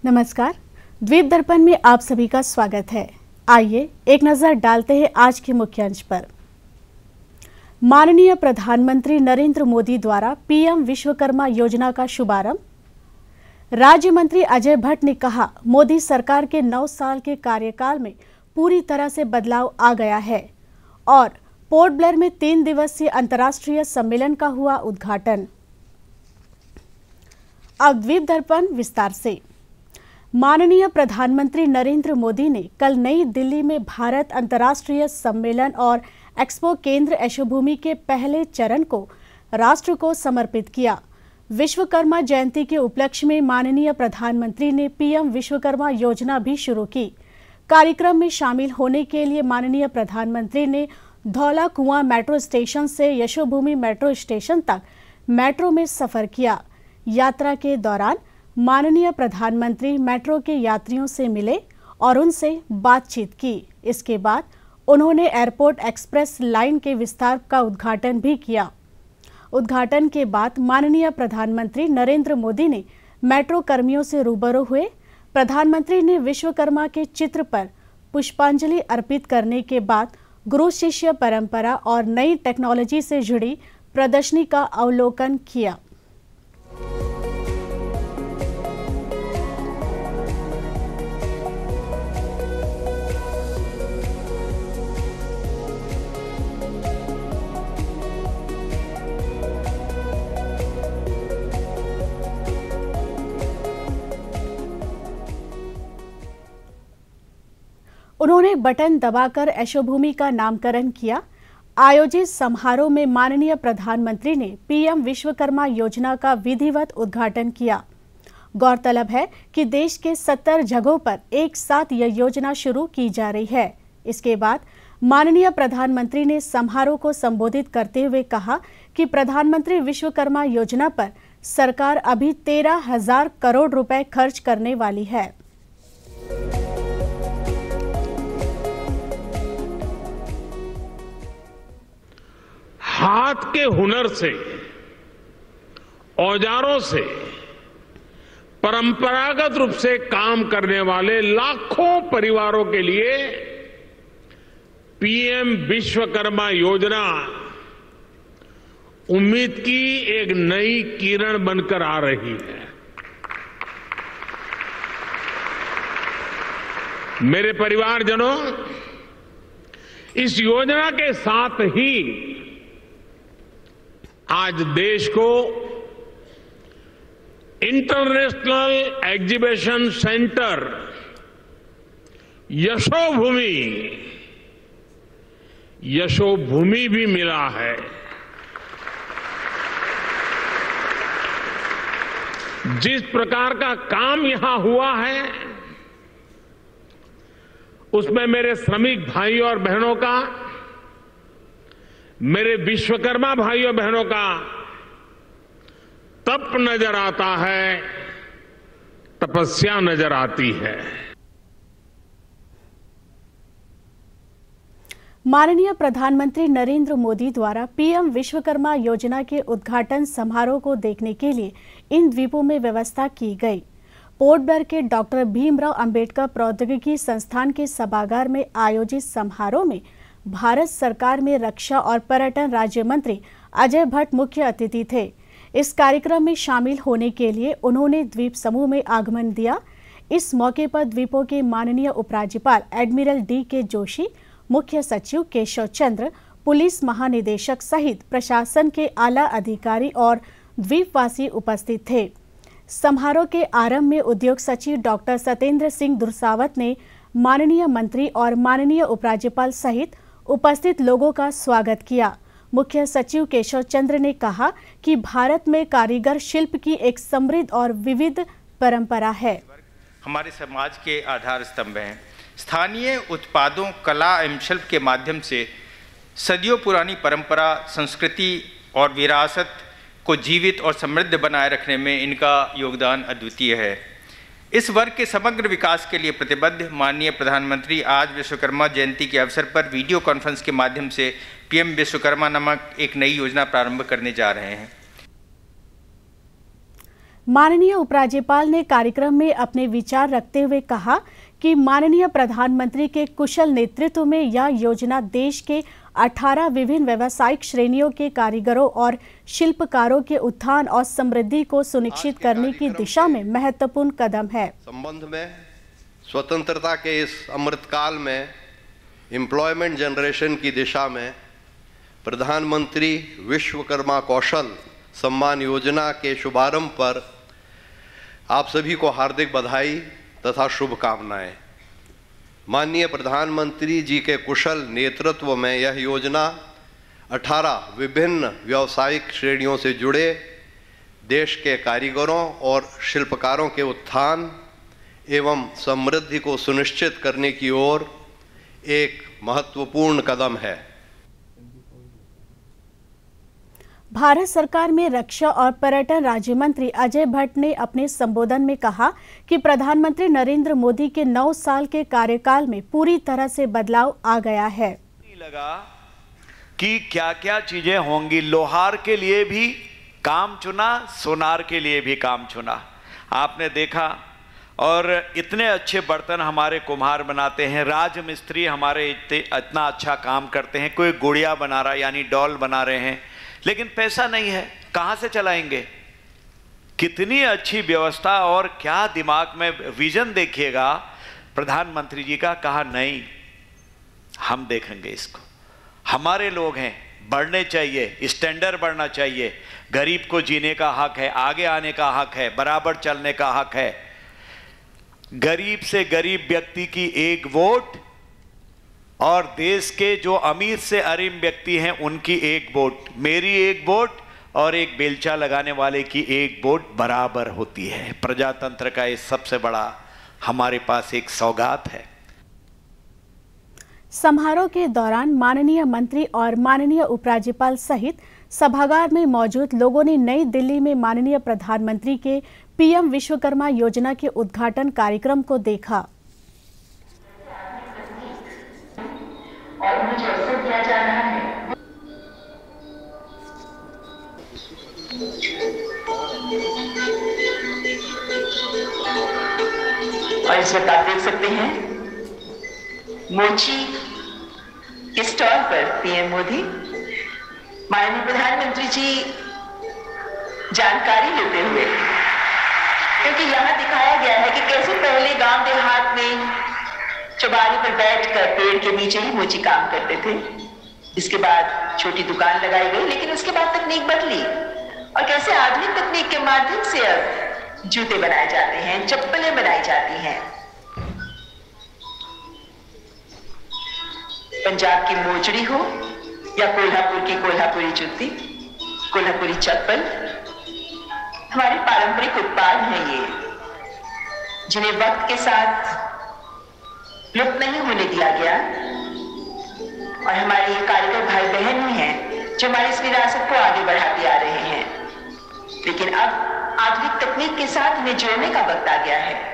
नमस्कार, द्वीप दर्पण में आप सभी का स्वागत है। आइए एक नजर डालते हैं आज के मुख्य अंश पर। माननीय प्रधानमंत्री नरेंद्र मोदी द्वारा पीएम विश्वकर्मा योजना का शुभारंभ। राज्य मंत्री अजय भट्ट ने कहा, मोदी सरकार के 9 साल के कार्यकाल में पूरी तरह से बदलाव आ गया है। और पोर्ट ब्लेयर में 3 दिवसीय अंतर्राष्ट्रीय सम्मेलन का हुआ उद्घाटन। अब द्वीप दर्पण विस्तार से। माननीय प्रधानमंत्री नरेंद्र मोदी ने कल नई दिल्ली में भारत अंतर्राष्ट्रीय सम्मेलन और एक्सपो केंद्र यशोभूमि के पहले चरण को राष्ट्र को समर्पित किया। विश्वकर्मा जयंती के उपलक्ष्य में माननीय प्रधानमंत्री ने पीएम विश्वकर्मा योजना भी शुरू की। कार्यक्रम में शामिल होने के लिए माननीय प्रधानमंत्री ने धौला कुआं मेट्रो स्टेशन से यशोभूमि मेट्रो स्टेशन तक मेट्रो में सफर किया। यात्रा के दौरान माननीय प्रधानमंत्री मेट्रो के यात्रियों से मिले और उनसे बातचीत की। इसके बाद उन्होंने एयरपोर्ट एक्सप्रेस लाइन के विस्तार का उद्घाटन भी किया। उद्घाटन के बाद माननीय प्रधानमंत्री नरेंद्र मोदी ने मेट्रो कर्मियों से रूबरू हुए। प्रधानमंत्री ने विश्वकर्मा के चित्र पर पुष्पांजलि अर्पित करने के बाद गुरु शिष्य परंपरा और नई टेक्नोलॉजी से जुड़ी प्रदर्शनी का अवलोकन किया। उन्होंने बटन दबाकर यशोभूमि का नामकरण किया। आयोजित समारोह में माननीय प्रधानमंत्री ने पीएम विश्वकर्मा योजना का विधिवत उद्घाटन किया। गौरतलब है कि देश के 70 जगहों पर एक साथ यह योजना शुरू की जा रही है। इसके बाद माननीय प्रधानमंत्री ने समारोह को संबोधित करते हुए कहा कि प्रधानमंत्री विश्वकर्मा योजना पर सरकार अभी 13,000 करोड़ रुपए खर्च करने वाली है। हाथ के हुनर से, औजारों से परंपरागत रूप से काम करने वाले लाखों परिवारों के लिए पीएम विश्वकर्मा योजना उम्मीद की एक नई किरण बनकर आ रही है। मेरे परिवारजनों, इस योजना के साथ ही आज देश को इंटरनेशनल एग्जीबिशन सेंटर यशोभूमि भी मिला है। जिस प्रकार का काम यहां हुआ है, उसमें मेरे श्रमिक भाइयों और बहनों का, मेरे विश्वकर्मा भाइयों बहनों का तप नजर आता है, तपस्या नजर आती है। माननीय प्रधानमंत्री नरेंद्र मोदी द्वारा पीएम विश्वकर्मा योजना के उद्घाटन समारोह को देखने के लिए इन द्वीपों में व्यवस्था की गई। पोर्ट ब्लेयर के डॉक्टर भीमराव अंबेडकर प्रौद्योगिकी संस्थान के सभागार में आयोजित समारोह में भारत सरकार में रक्षा और पर्यटन राज्य मंत्री अजय भट्ट मुख्य अतिथि थे। इस कार्यक्रम में शामिल होने के लिए उन्होंने द्वीप समूह में आगमन दिया। इस मौके पर द्वीपों के माननीय उपराज्यपाल एडमिरल डी.के. जोशी, मुख्य सचिव केशव चंद्र, पुलिस महानिदेशक सहित प्रशासन के आला अधिकारी और द्वीपवासी उपस्थित थे। समारोह के आरंभ में उद्योग सचिव डॉक्टर सत्येंद्र सिंह दुर्सावत ने माननीय मंत्री और माननीय उपराज्यपाल सहित उपस्थित लोगों का स्वागत किया। मुख्य सचिव केशव चंद्र ने कहा कि भारत में कारीगर शिल्प की एक समृद्ध और विविध परंपरा है। हमारे समाज के आधार स्तंभ हैं। स्थानीय उत्पादों, कला एवं शिल्प के माध्यम से सदियों पुरानी परंपरा, संस्कृति और विरासत को जीवित और समृद्ध बनाए रखने में इनका योगदान अद्वितीय है। इस वर्ग के समग्र विकास के लिए प्रतिबद्ध माननीय प्रधानमंत्री आज विश्वकर्मा जयंती के अवसर पर वीडियो कॉन्फ्रेंस के माध्यम से पीएम विश्वकर्मा नामक एक नई योजना प्रारंभ करने जा रहे हैं। माननीय उपराज्यपाल ने कार्यक्रम में अपने विचार रखते हुए कहा कि माननीय प्रधानमंत्री के कुशल नेतृत्व में यह योजना देश के 18 विभिन्न व्यावसायिक श्रेणियों के कारीगरों और शिल्पकारों के उत्थान और समृद्धि को सुनिश्चित करने की दिशा में महत्वपूर्ण कदम है। संबंध में स्वतंत्रता के इस अमृतकाल में एम्प्लॉयमेंट जनरेशन की दिशा में प्रधानमंत्री विश्वकर्मा कौशल सम्मान योजना के शुभारंभ पर आप सभी को हार्दिक बधाई तथा शुभकामनाएं। माननीय प्रधानमंत्री जी के कुशल नेतृत्व में यह योजना 18 विभिन्न व्यावसायिक श्रेणियों से जुड़े देश के कारीगरों और शिल्पकारों के उत्थान एवं समृद्धि को सुनिश्चित करने की ओर एक महत्वपूर्ण कदम है। भारत सरकार में रक्षा और पर्यटन राज्य मंत्री अजय भट्ट ने अपने संबोधन में कहा कि प्रधानमंत्री नरेंद्र मोदी के 9 साल के कार्यकाल में पूरी तरह से बदलाव आ गया है। लगा कि क्या क्या चीजें होंगी। लोहार के लिए भी काम चुना, सोनार के लिए भी काम चुना, आपने देखा। और इतने अच्छे बर्तन हमारे कुम्हार बनाते हैं, राजमिस्त्री हमारे इतना अच्छा काम करते हैं। कोई गुड़िया बना रहा यानी डॉल बना रहे हैं, लेकिन पैसा नहीं है, कहाँ से चलाएंगे। कितनी अच्छी व्यवस्था और क्या दिमाग में विजन देखिएगा प्रधानमंत्री जी का। कहा नहीं, हम देखेंगे इसको, हमारे लोग हैं, बढ़ने चाहिए, स्टैंडर्ड बढ़ना चाहिए। गरीब को जीने का हक है, आगे आने का हक है, बराबर चलने का हक है। गरीब से गरीब व्यक्ति की एक वोट और देश के जो अमीर से अमीर व्यक्ति हैं उनकी एक वोट, मेरी एक वोट और एक बेलचा लगाने वाले की एक वोट बराबर होती है। प्रजातंत्र का ये सबसे बड़ा हमारे पास एक सौगात है। समारोह के दौरान माननीय मंत्री और माननीय उपराज्यपाल सहित सभागार में मौजूद लोगों ने नई दिल्ली में माननीय प्रधानमंत्री के पीएम विश्वकर्मा योजना के उद्घाटन कार्यक्रम को देखा। और उन्हें जो अवसर दिया जा रहा है और इस वक्त आप देख सकते हैं मोची के स्टॉल पर पीएम मोदी माननीय प्रधानमंत्री जी जानकारी लेते हुए, क्योंकि यहां दिखाया गया है कि कैसे पहले गांव देहात में चौबारे पर बैठकर पेड़ के नीचे ही मोची काम करते थे। इसके बाद छोटी दुकान लगाई गई, लेकिन उसके बाद तकनीक बदली और कैसे आधुनिक तकनीक के माध्यम से अब जूते बनाए जाते हैं, चप्पलें बनाई जाती हैं। पंजाब की मोजड़ी हो या कोल्हापुर की कोल्हापुरी जूती, कोल्हापुरी चप्पल, हमारे पारंपरिक उत्पाद हैं ये, जिन्हें वक्त के साथ लुप्त नहीं होने दिया गया। और हमारे ये कारीगर भाई बहन ही हैं जो हमारी इस विरासत को आगे बढ़ाते आ रहे हैं, लेकिन अब आधुनिक तकनीक के साथ इन्हें जोड़ने का वक्त आ गया है।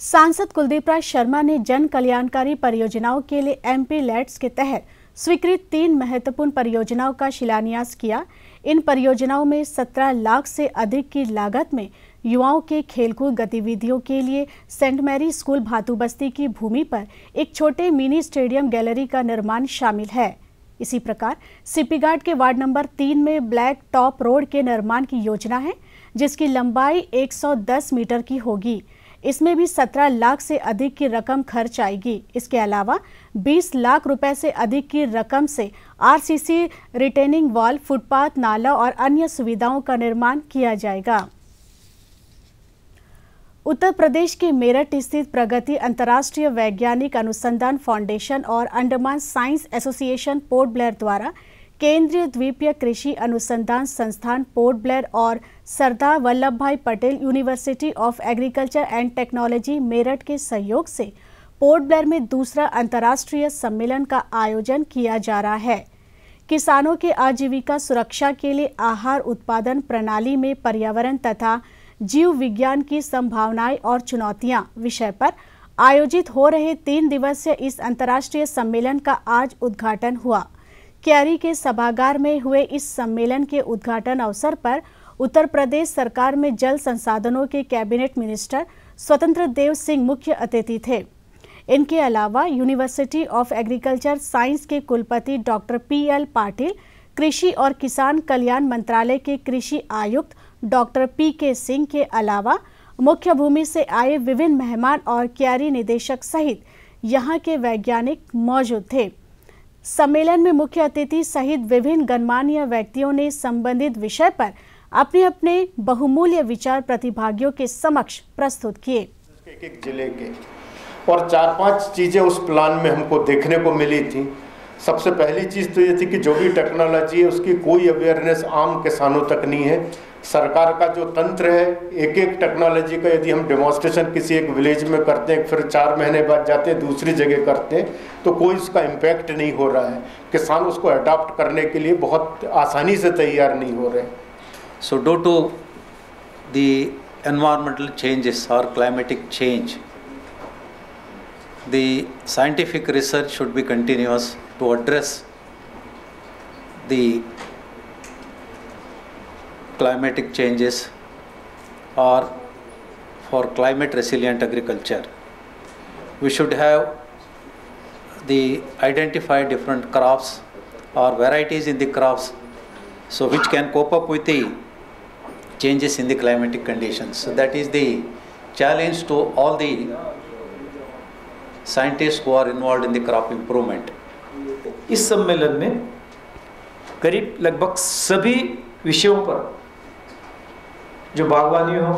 सांसद कुलदीप राय शर्मा ने जन कल्याणकारी परियोजनाओं के लिए एमपी लैट्स के तहत स्वीकृत 3 महत्वपूर्ण परियोजनाओं का शिलान्यास किया। इन परियोजनाओं में 17 लाख से अधिक की लागत में युवाओं के खेलकूद गतिविधियों के लिए सेंट मैरी स्कूल भातुबस्ती की भूमि पर एक छोटे मिनी स्टेडियम गैलरी का निर्माण शामिल है। इसी प्रकार सीपीघाट के वार्ड नंबर 3 में ब्लैक टॉप रोड के निर्माण की योजना है, जिसकी लंबाई 110 मीटर की होगी। इसमें भी 17 लाख से अधिक की रकम खर्च आएगी। इसके अलावा 20 लाख रुपए से अधिक की रकम से आरसीसी रिटेनिंग वॉल, फुटपाथ, नाला और अन्य सुविधाओं का निर्माण किया जाएगा। उत्तर प्रदेश के मेरठ स्थित प्रगति अंतर्राष्ट्रीय वैज्ञानिक अनुसंधान फाउंडेशन और Andaman science association port Blair द्वारा केंद्रीय द्वीपीय कृषि अनुसंधान संस्थान पोर्ट ब्लेयर और सरदार वल्लभ भाई Patel university of agriculture and technology Meerut के सहयोग से पोर्ट ब्लेयर में दूसरा अंतर्राष्ट्रीय सम्मेलन का आयोजन किया जा रहा है। किसानों के आजीविका सुरक्षा के लिए आहार उत्पादन प्रणाली में पर्यावरण तथा जीव विज्ञान की संभावनाएं और चुनौतियां विषय पर आयोजित हो रहे 3 दिवसीय इस अंतर्राष्ट्रीय सम्मेलन का आज उद्घाटन हुआ। क्यारी के सभागार में हुए इस सम्मेलन के उद्घाटन अवसर पर उत्तर प्रदेश सरकार में जल संसाधनों के कैबिनेट मिनिस्टर स्वतंत्र देव सिंह मुख्य अतिथि थे। इनके अलावा यूनिवर्सिटी ऑफ एग्रीकल्चर साइंस के कुलपति डॉक्टर PL पाटिल, कृषि और किसान कल्याण मंत्रालय के कृषि आयुक्त डॉक्टर PK सिंह के अलावा मुख्य भूमि से आए विभिन्न मेहमान और क्यारी निदेशक सहित यहां के वैज्ञानिक मौजूद थे। सम्मेलन में मुख्य अतिथि सहित विभिन्न गणमान्य व्यक्तियों ने संबंधित विषय पर अपने अपने बहुमूल्य विचार प्रतिभागियों के समक्ष प्रस्तुत किए। एक जिले के और 4-5 चीजें उस प्लान में हमको देखने को मिली थी। सबसे पहली चीज तो ये थी कि जो भी टेक्नोलॉजी है उसकी कोई अवेयरनेस आम किसानों तक नहीं है। सरकार का जो तंत्र है, एक एक टेक्नोलॉजी का यदि हम डेमोन्स्ट्रेशन किसी एक विलेज में करते हैं, फिर 4 महीने बाद जाते हैं दूसरी जगह करते हैं, तो कोई उसका इम्पैक्ट नहीं हो रहा है। किसान उसको अडॉप्ट करने के लिए बहुत आसानी से तैयार नहीं हो रहे। So due to the environmental changes or climatic change, the scientific research should be continuous to address the climatic changes or for climate resilient agriculture. We should have the identify different crops or varieties in the crops so which can cope up with the changes in the climatic conditions. So that is the challenge to all the scientists who are involved in the crop improvement. इस सम्मेलन में करीब लगभग सभी विषयों पर, जो बागवानी हो,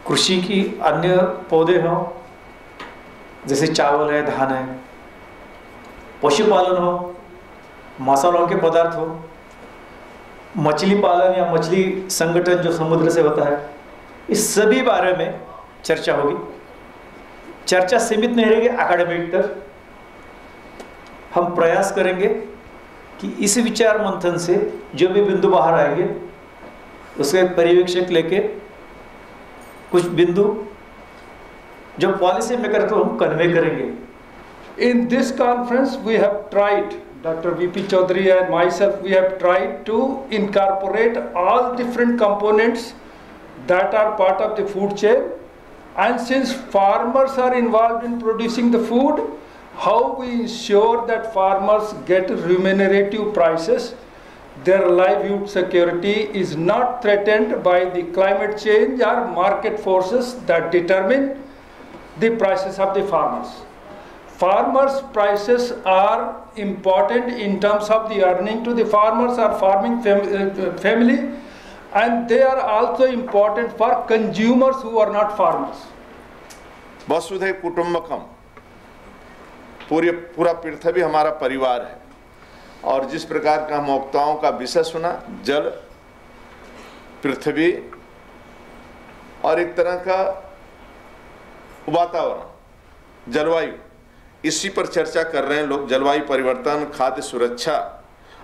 कृषि की अन्य पौधे हों जैसे चावल है, धान है, पशुपालन हो, मसालों के पदार्थ हो, मछली पालन या मछली संगठन जो समुद्र से होता है, इस सभी बारे में चर्चा होगी। चर्चा सीमित नहीं रहेगी एकेडमिक तक। हम प्रयास करेंगे कि इस विचार मंथन से जो भी बिंदु बाहर आएंगे उसके पर्यवेक्षक लेके कुछ बिंदु जो पॉलिसी मेकर को हम कन्वे करेंगे। In this conference we have tried, Dr. VP Chaudhary and myself, we have tried to incorporate all different components that are part of the food chain, and since farmers are involved in producing the food, how we ensure that farmers get remunerative prices, their livelihood security is not threatened by the climate change or market forces that determine the prices of the farmers. Farmers' prices are important in terms of the earning to the farmers or farming family, and they are also important for consumers who are not farmers. वसुधैव कुटुंबकम, पूरा पृथ्वी हमारा परिवार है। और जिस प्रकार का हम वक्ताओं का विषय सुना, जल, पृथ्वी और एक तरह का वातावरण, जलवायु, इसी पर चर्चा कर रहे हैं लोग। जलवायु परिवर्तन, खाद्य सुरक्षा,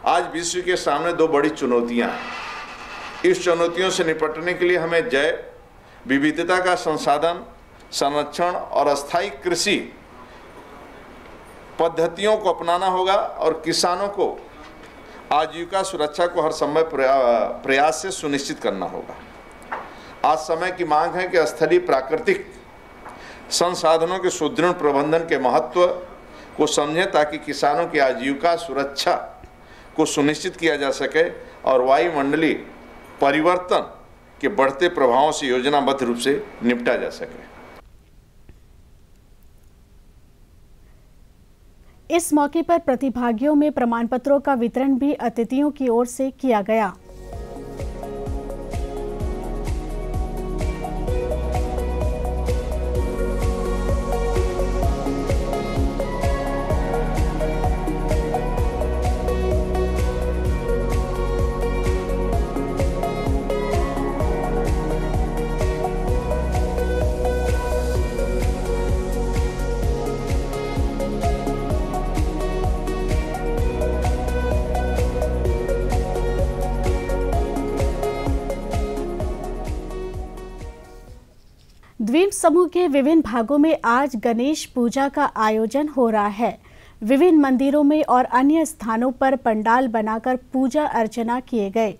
आज विश्व के सामने 2 बड़ी चुनौतियां हैं। इस चुनौतियों से निपटने के लिए हमें जैव विविधता का संसाधन, संरक्षण और अस्थायी कृषि पद्धतियों को अपनाना होगा और किसानों को आजीविका सुरक्षा को हर संभव प्रयास से सुनिश्चित करना होगा। आज समय की मांग है कि स्थलीय प्राकृतिक संसाधनों के सुदृढ़ प्रबंधन के महत्व को समझें ताकि किसानों की आजीविका सुरक्षा को सुनिश्चित किया जा सके और वायुमंडलीय परिवर्तन के बढ़ते प्रभावों से योजनाबद्ध रूप से निपटा जा सके। इस मौके पर प्रतिभागियों में प्रमाण पत्रों का वितरण भी अतिथियों की ओर से किया गया। द्वीप समूह के विभिन्न भागों में आज गणेश पूजा का आयोजन हो रहा है। विभिन्न मंदिरों में और अन्य स्थानों पर पंडाल बनाकर पूजा अर्चना किए गए।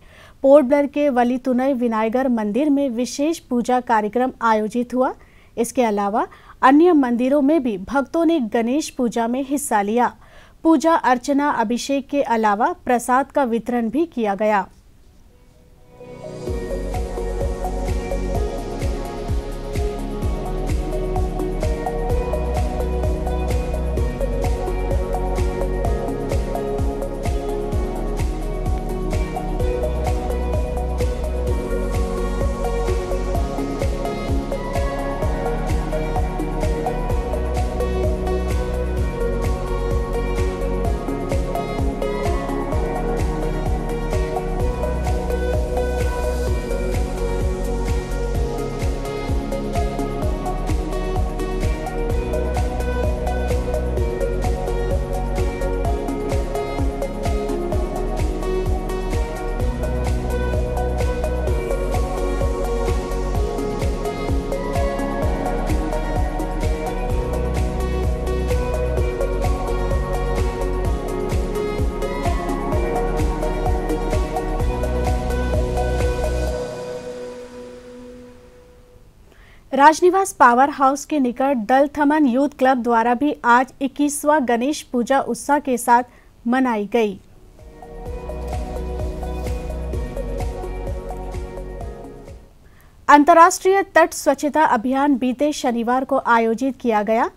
पोर्ट ब्लेयर के वलीतुनई विनायगर मंदिर में विशेष पूजा कार्यक्रम आयोजित हुआ। इसके अलावा अन्य मंदिरों में भी भक्तों ने गणेश पूजा में हिस्सा लिया। पूजा अर्चना, अभिषेक के अलावा प्रसाद का वितरण भी किया गया। राजनिवास पावर हाउस के निकट दल थमन यूथ क्लब द्वारा भी आज 21वां गणेश पूजा उत्साह के साथ मनाई गई। अंतर्राष्ट्रीय तट स्वच्छता अभियान बीते शनिवार को आयोजित किया गया।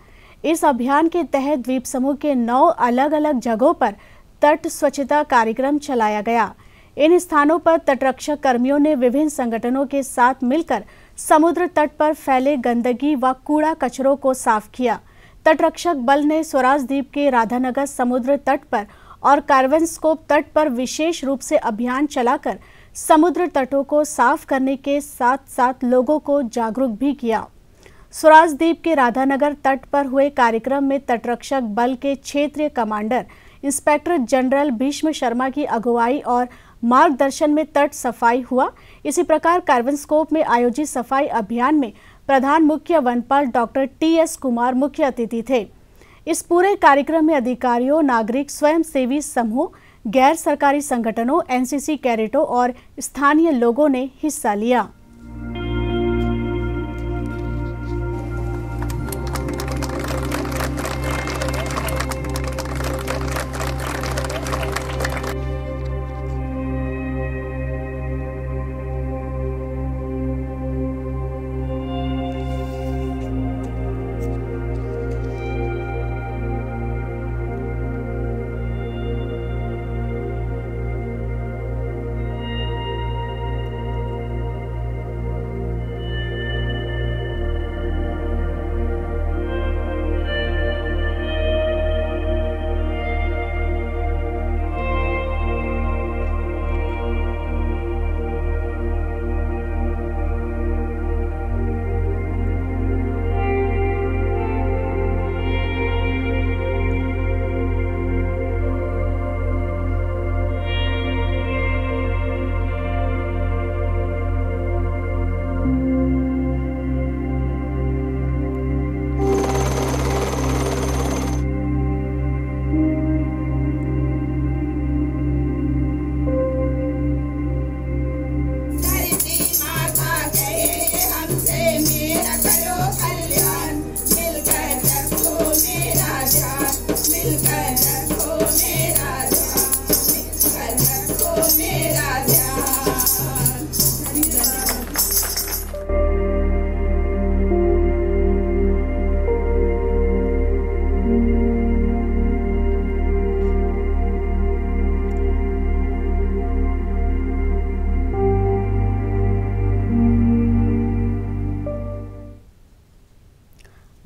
इस अभियान के तहत द्वीप समूह के 9 अलग अलग जगहों पर तट स्वच्छता कार्यक्रम चलाया गया। इन स्थानों पर तटरक्षक कर्मियों ने विभिन्न संगठनों के साथ मिलकर समुद्र तट पर फैले गंदगी व कूड़ा कचरों को साफ किया। तटरक्षक बल ने स्वराज द्वीप के राधानगर समुद्र तट पर और कार्वेनस्कोप तट पर विशेष रूप से अभियान चलाकर समुद्र तटों को साफ करने के साथ साथ लोगों को जागरूक भी किया। स्वराज द्वीप के राधानगर तट पर हुए कार्यक्रम में तटरक्षक बल के क्षेत्रीय commander inspector general Bhishma Sharma की अगुवाई और मार्गदर्शन में तट सफाई हुआ। इसी प्रकार कार्वेनस्कोप में आयोजित सफाई अभियान में प्रधान मुख्य वनपाल डॉक्टर TS कुमार मुख्य अतिथि थे। इस पूरे कार्यक्रम में अधिकारियों, नागरिक, स्वयंसेवी समूह, गैर सरकारी संगठनों, NCC कैडेटों और स्थानीय लोगों ने हिस्सा लिया।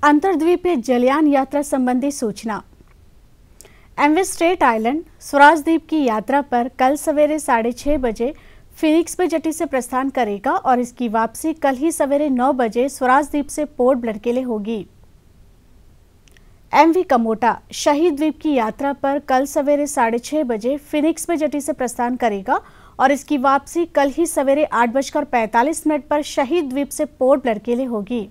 अंतर्द्वीपीय जलयान यात्रा संबंधी सूचना। एमवी स्ट्रेट आइलैंड स्वराज द्वीप की यात्रा पर कल सवेरे 6:30 बजे फिनिक्स पे जेटी से प्रस्थान करेगा और इसकी वापसी कल ही सवेरे 9 बजे स्वराज द्वीप से पोर्ट ब्लेयर के लिए होगी। एमवी कमोटा शहीद द्वीप की यात्रा पर कल सवेरे 6:30 बजे फिनिक्स पे जेटी से प्रस्थान करेगा और इसकी वापसी कल ही सवेरे 8:45 पर शहीद द्वीप से पोर्ट ब्लेयर के लिए होगी।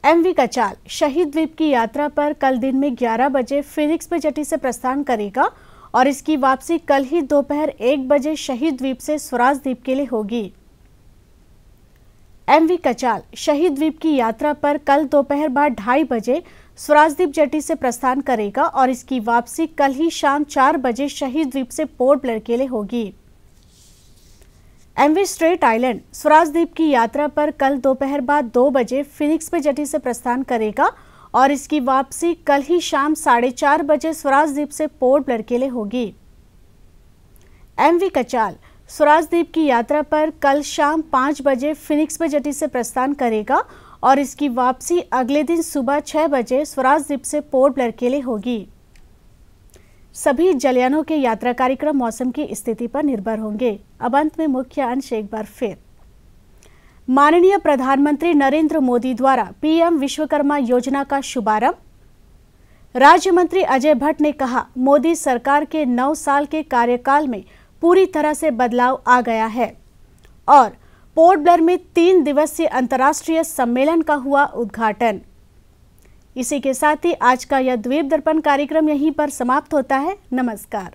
MV कचाल शहीद द्वीप की यात्रा पर कल दिन में 11 बजे फिनिक्स पे जेटी से प्रस्थान करेगा और इसकी वापसी कल ही दोपहर 1 बजे शहीद द्वीप से स्वराज द्वीप के लिए होगी। MV कचाल शहीद द्वीप की यात्रा पर कल दोपहर बाद 2:30 बजे स्वराज द्वीप जेटी से प्रस्थान करेगा और इसकी वापसी कल ही शाम 4 बजे शहीद द्वीप से पोर्ट ब्लेयर के लिए होगी। MV स्ट्रेट आइलैंड स्वराज द्वीप की यात्रा पर कल दोपहर बाद 2 बजे फिनिक्स पे जेटी से प्रस्थान करेगा और इसकी वापसी कल ही शाम 4:30 बजे स्वराज द्वीप से पोर्ट ब्लेयर के लिए होगी। MV कचाल स्वराज द्वीप की यात्रा पर कल शाम 5 बजे फिनिक्स पे जेटी से प्रस्थान करेगा और इसकी वापसी अगले दिन सुबह 6 बजे स्वराज द्वीप से पोर्ट ब्लेयर के लिए होगी। सभी जलयानों के यात्रा कार्यक्रम मौसम की स्थिति पर निर्भर होंगे। अब अंत में मुख्य अंश एक बार फिर। माननीय प्रधानमंत्री नरेंद्र मोदी द्वारा PM विश्वकर्मा योजना का शुभारंभ। राज्य मंत्री अजय भट्ट ने कहा, मोदी सरकार के 9 साल के कार्यकाल में पूरी तरह से बदलाव आ गया है। और पोर्ट ब्लेयर में 3 दिवसीय अंतर्राष्ट्रीय सम्मेलन का हुआ उद्घाटन। इसी के साथ ही आज का यह द्वीप दर्पण कार्यक्रम यहीं पर समाप्त होता है। नमस्कार।